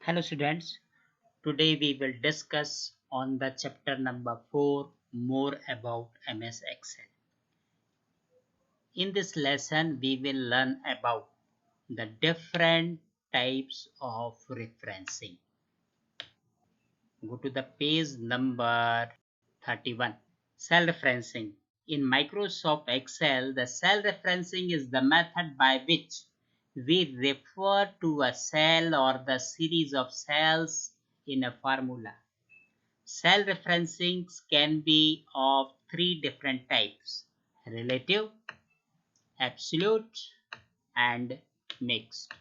Hello students, today we will discuss on the chapter number 4 more about MS Excel. In this lesson we will learn about the different types of referencing. Go to the page number 31. Cell referencing. In Microsoft Excel, the cell referencing is the method by which we refer to a cell or the series of cells in a formula. Cell referencing can be of three different types: relative, absolute, and mixed.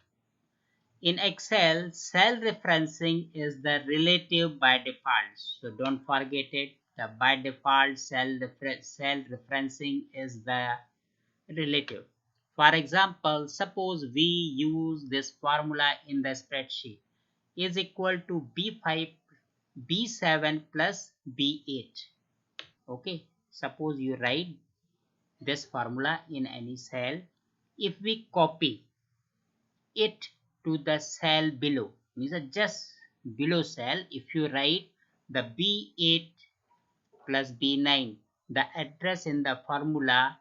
In Excel, cell referencing is the relative by default. So don't forget it. The by default cell referencing is the relative. For example, suppose we use this formula in the spreadsheet is equal to B5 B7 plus B8. Okay, suppose you write this formula in any cell. If we copy it to the cell below, means just below cell, if you write the B8 plus B9, the address in the formula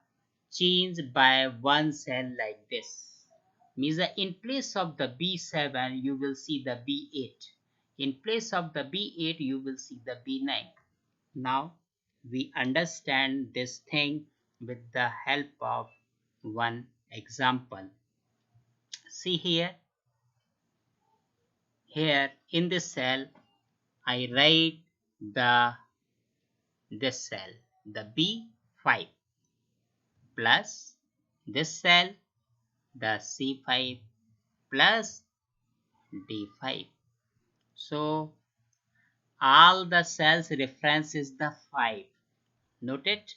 changed by one cell like this. Means that in place of the B7 you will see the B8. In place of the B8 you will see the B9. Now we understand this thing with the help of one example. See here in this cell I write the this cell the B5 plus this cell the C5 plus D5. So all the cells reference is the 5. Note it.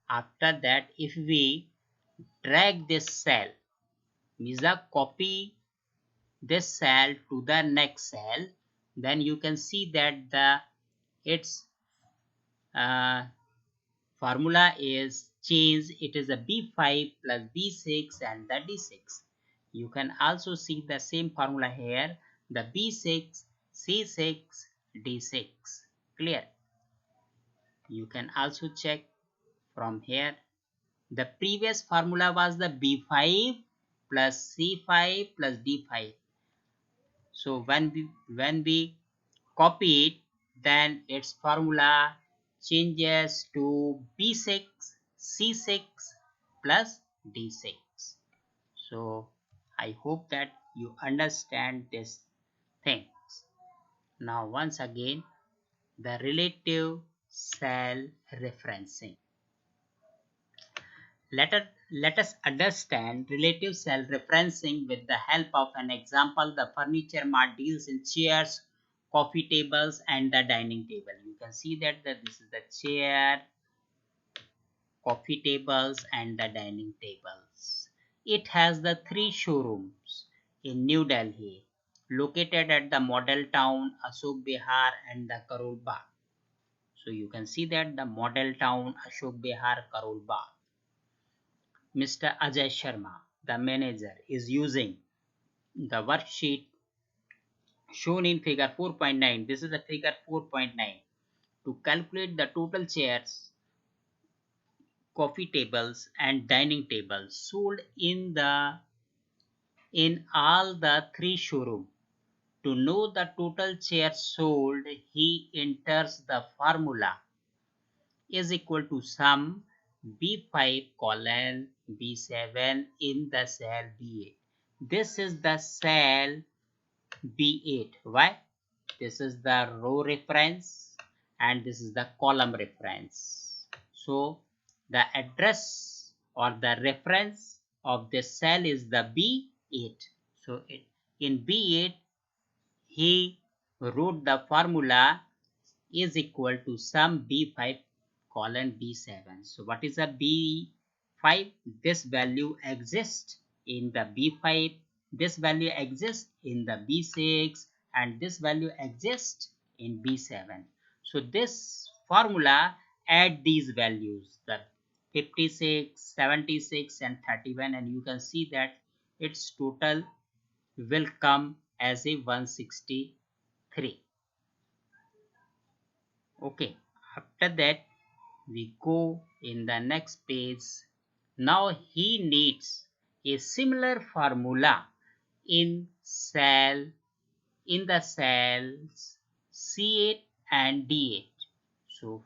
After that, if we drag this cell, means a copy this cell to the next cell, then you can see that the its uh, formula is changed. It is a B5 plus B6 and the D6. You can also see the same formula here, the B6, C6, D6. Clear? You can also check from here. The previous formula was the B5 plus C5 plus D5. So when we copy it, then its formula changes to B6 C6 plus D6. So I hope that you understand this thing. Now once again, the relative cell referencing. Let us understand relative cell referencing with the help of an example. The furniture mart deals in chairs, coffee tables, and the dining table. You can see that this is the chair, coffee tables, and the dining tables. It has the three showrooms in New Delhi, located at the model town, Ashok Vihar, and the Karol Bagh. So you can see that the model town, Ashok Vihar, Karol Bagh. Mr. Ajay Sharma, the manager, is using the worksheet shown in figure 4.9. This is the figure 4.9 to calculate the total chairs, coffee tables, and dining tables sold in all the three showrooms. To know the total chairs sold, he enters the formula is equal to sum B5 colon B7 in the cell B8. This is the cell B8. Why? This is the row reference and this is the column reference. So the address or the reference of this cell is the B8. So in B8 he wrote the formula is equal to sum B5 colon B7. So what is a B5? This value exists in the B5, this value exists in the B6, and this value exists in B7. So this formula add these values, the 56, 76 and 31, and you can see that its total will come as a 160 3. Okay, after that we go in the next page. Now he needs a similar formula in cell in the cells C8 and D8. So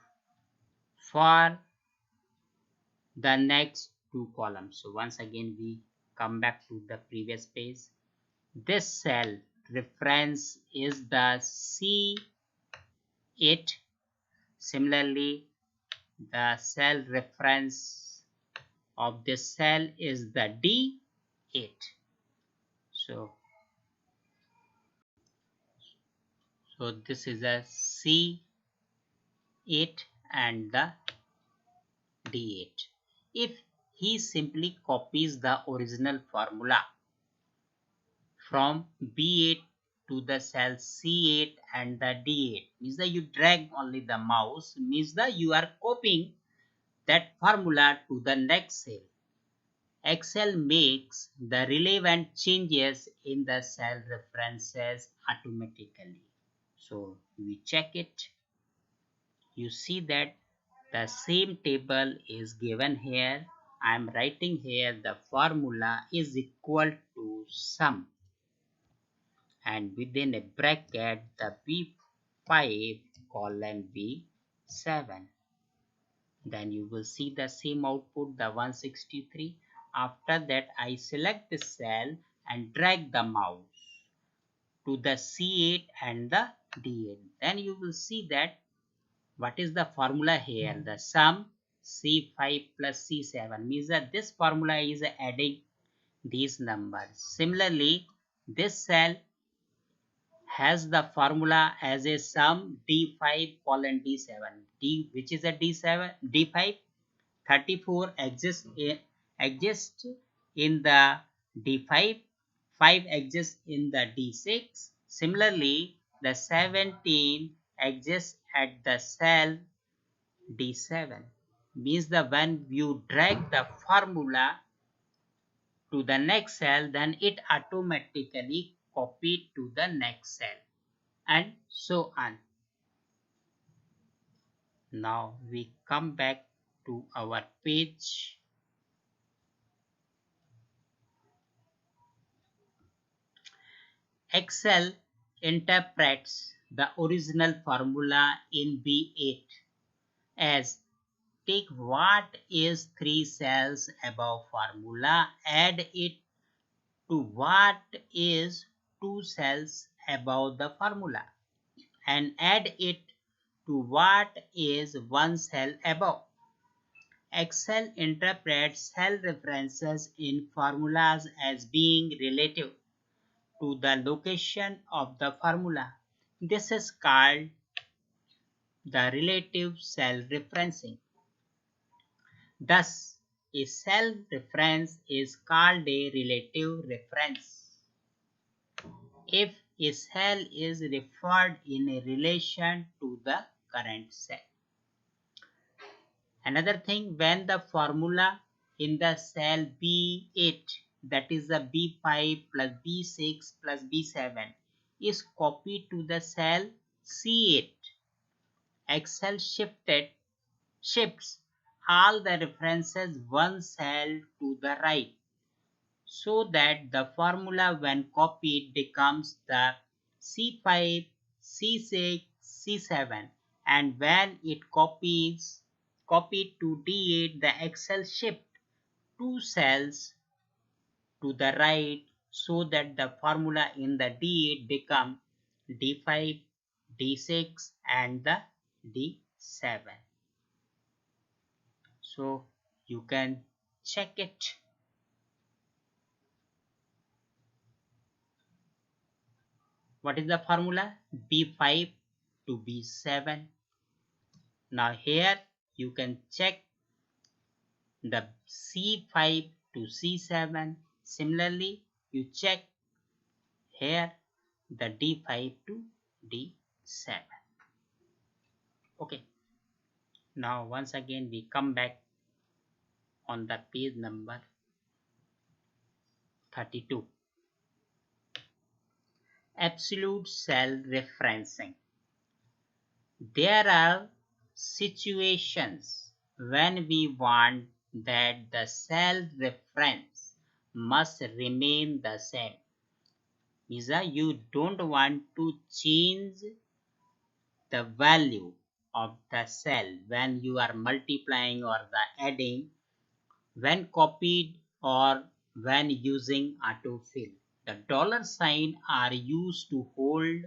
for the next two columns. So once again we come back to the previous page. This cell reference is the C8. Similarly, the cell reference of this cell is the D8. So, so this is a C8 and the D8. If he simply copies the original formula from B8 to the cell C8 and the D8, means that you drag only the mouse, means that you are copying that formula to the next cell. Excel makes the relevant changes in the cell references automatically. So we check it. You see that the same table is given here. I am writing here the formula is equal to sum, and within a bracket the B5 colon B7. Then you will see the same output, the 163. After that I select the cell and drag the mouse to the C8 and the D8. Then you will see that what is the formula here, the sum C5 plus C7, means that this formula is adding these numbers. Similarly, this cell has the formula as a sum D5 colon D7, D which is a D7 D5. 34 exists in the D5, 5 exists in the D6. Similarly, the 17 exists at the cell D7. Means that when you drag the formula to the next cell, then it automatically copied to the next cell, and so on. Now we come back to our page. Excel interprets the original formula in B8 as take what is 3 cells above formula, add it to what is 2 cells above the formula, and add it to what is 1 cell above. Excel interprets cell references in formulas as being relative to the location of the formula. This is called the relative cell referencing. Thus, a cell reference is called a relative reference if a cell is referred in a relation to the current cell. Another thing, when the formula in the cell B8, that is the B5 plus B6 plus B7, is copied to the cell C8, Excel shifts all the references one cell to the right, so that the formula when copied becomes the C5, C6, C7, and when it copied to D8, the Excel shift two cells to the right, so that the formula in the D8 become D5, D6 and the D7. So you can check it. What is the formula? B5 to B7. Now here you can check the C5 to C7. Similarly, you check here the D5 to D7. Okay. Now once again we come back on the page number 32. Absolute cell referencing. There are situations when we want that the cell reference must remain the same. Means you don't want to change the value of the cell when you are multiplying or the adding, when copied or when using autofill. The dollar sign are used to hold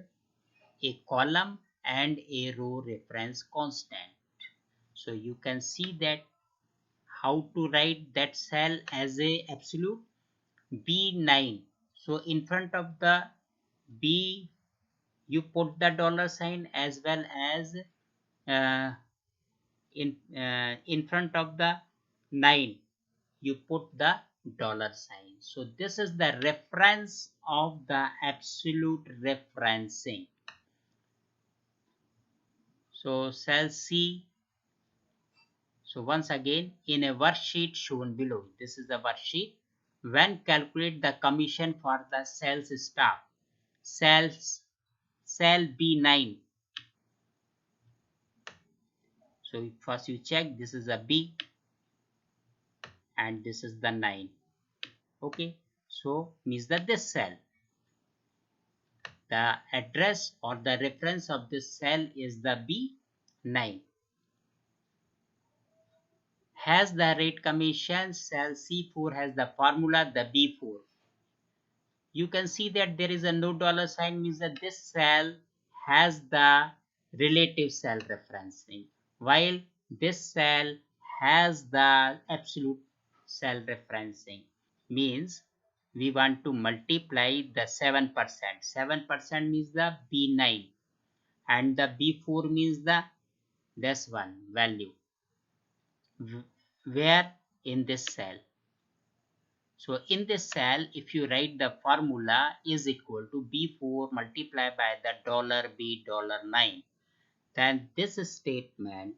a column and a row reference constant. So you can see that how to write that cell as a absolute. B9. So in front of the B you put the dollar sign, as well as uh, in front of the 9 you put the dollar sign. So this is the reference of the absolute referencing. So cell C. So once again, in a worksheet shown below, this is the worksheet. When calculate the commission for the sales staff, cells cell B9. So first you check, this is a B and this is the 9. Okay, so means that this cell, the address or the reference of this cell is the B9. Has the rate commission, cell C4 has the formula the B4. You can see that there is a no dollar sign, means that this cell has the relative cell referencing, while this cell has the absolute cell referencing. Means we want to multiply the 7%. 7% means the B9 and the B4 means the this one value where in this cell. So in this cell, if you write the formula is equal to B4 multiplied by the dollar B dollar 9, then this statement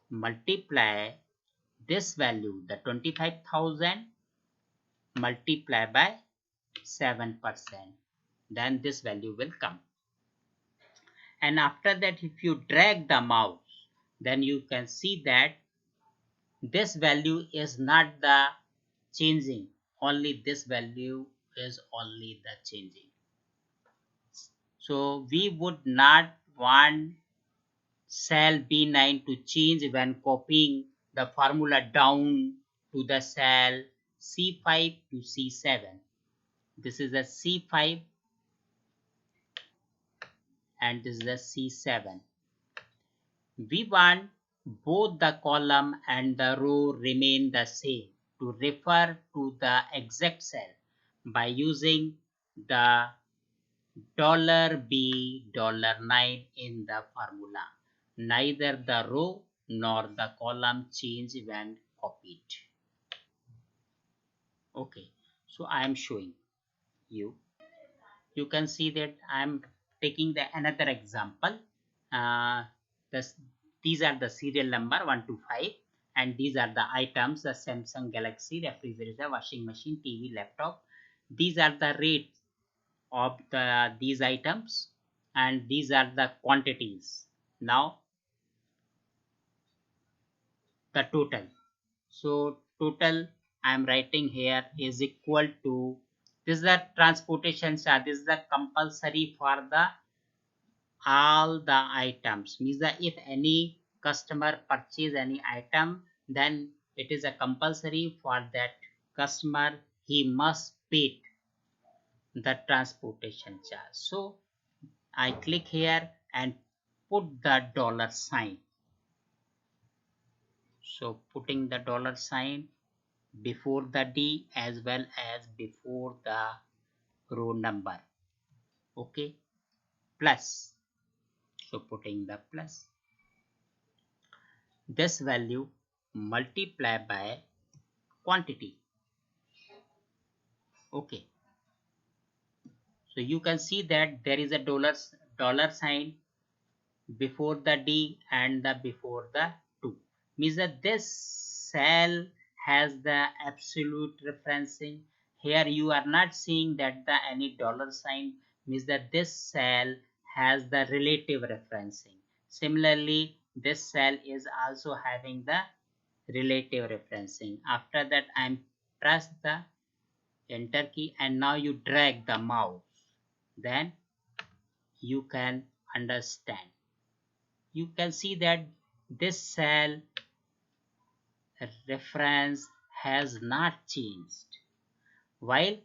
multiply this value, the 25,000 multiply by 7%, then this value will come. And after that, if you drag the mouse, then you can see that this value is not the changing, only this value is only the changing. So we would not want cell B9 to change when copying the formula down to the cell C5 to C7. This is a C5 and this is a C7. We want both the column and the row remain the same to refer to the exact cell by using the $B $9 in the formula. Neither the row nor the column change when copied. Okay, so I am showing you. You can see that I am taking the another example. Uh, this, these are the serial number 1 to 5, and these are the items: the Samsung Galaxy refrigerator, washing machine, TV, laptop. These are the rates of these items, and these are the quantities. Now the total. So total I am writing here is equal to, this is the transportation charge. This is the compulsory for the all the items. Means that if any customer purchase any item, then it is a compulsory for that customer, he must pay the transportation charge. So I click here and put the dollar sign. So putting the dollar sign before the D as well as before the row number. Okay, plus. So putting the plus. This value multiply by quantity. Okay, so you can see that there is a dollar sign before the D and the before the 2. Means that this cell has the absolute referencing. Here you are not seeing that the any dollar sign means that this cell has the relative referencing. Similarly, this cell is also having the relative referencing. After that, I'm press the enter key and now you drag the mouse. Then you can understand. You can see that this cell reference has not changed, while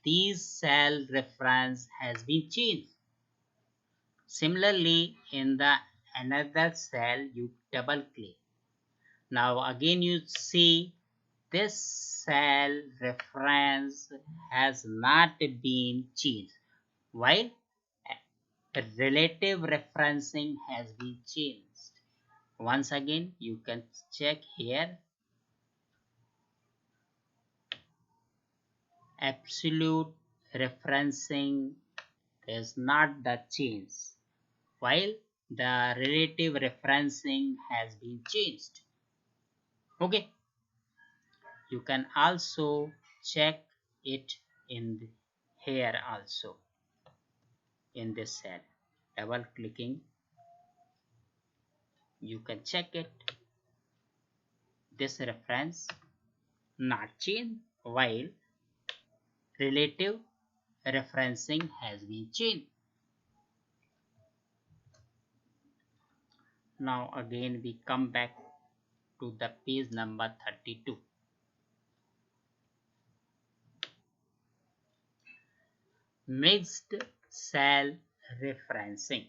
these cell reference has been changed. Similarly, in the another cell, you double click. Now again you see this cell reference has not been changed, while relative referencing has been changed. Once again, you can check here. Absolute referencing is not the change, while the relative referencing has been changed. Okay, you can also check it in here also in this cell. Double clicking, you can check it. This reference not changed, while relative referencing has been changed. Now again we come back to the page number 32. Mixed cell referencing.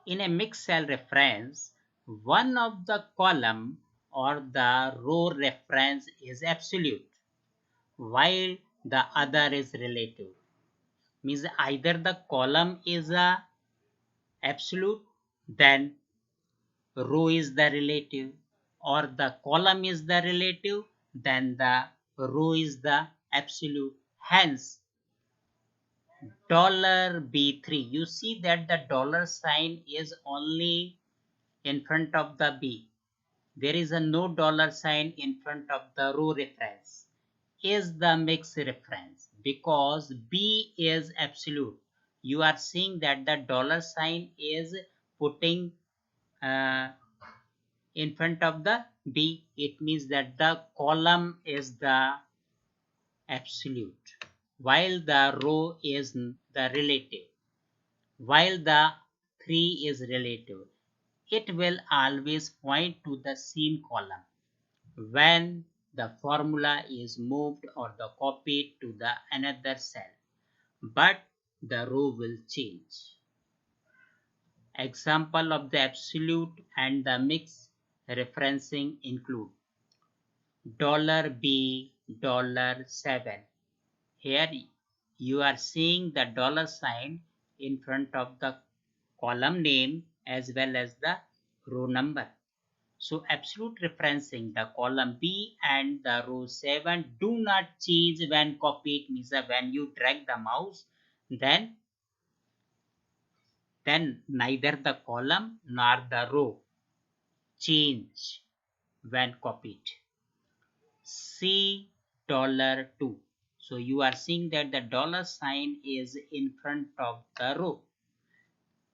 In a mixed cell reference, one of the column or the row reference is absolute, while the other is relative. Means either the column is a absolute, then row is the relative, or the column is the relative, then the row is the absolute. Hence, $B3, you see that the dollar sign is only in front of the B. There is a no dollar sign in front of the row reference. Is the mixed reference because B is absolute. You are seeing that the dollar sign is putting uh, in front of the B. It means that the column is the absolute, while the row is the relative, while the 3 is relative. It will always point to the same column when the formula is moved or the copied to the another cell, but the row will change. Example of the absolute and the mixed referencing include $B, $7. Here you are seeing the dollar sign in front of the column name as well as the row number. So absolute referencing, the column B and the row 7 do not change when copied, means that when you drag the mouse, then neither the column nor the row change when copied. $2. So you are seeing that the dollar sign is in front of the row.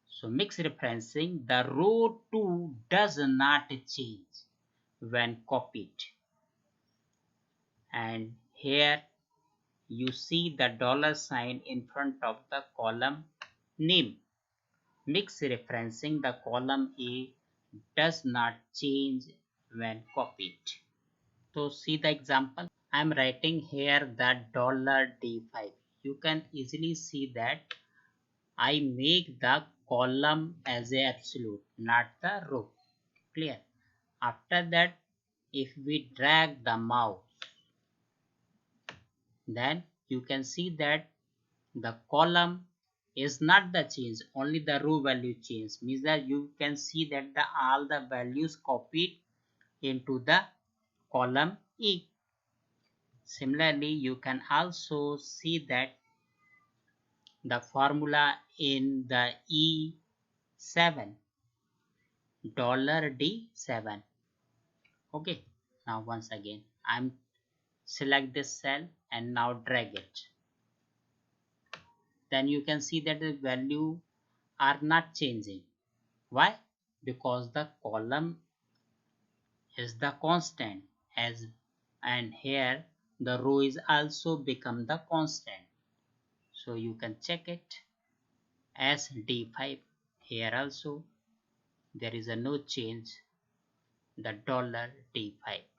So mixed referencing, the row 2 does not change when copied. And here you see the dollar sign in front of the column name. Mixed referencing, the column A does not change when copied. So see the example. I am writing here the $D5. You can easily see that I make the column as a absolute, not the row. Clear? After that, if we drag the mouse, then you can see that the column is not the change, only the row value change. Means that you can see that all the values copied into the column E. Similarly, you can also see that the formula in the E7, $D7. Okay, now once again, I'm select this cell and now drag it. then you can see that the value are not changing. Why? Because the column is the constant, as and here the row is also become the constant. So you can check it as D5. Here also there is a no change, the $D5.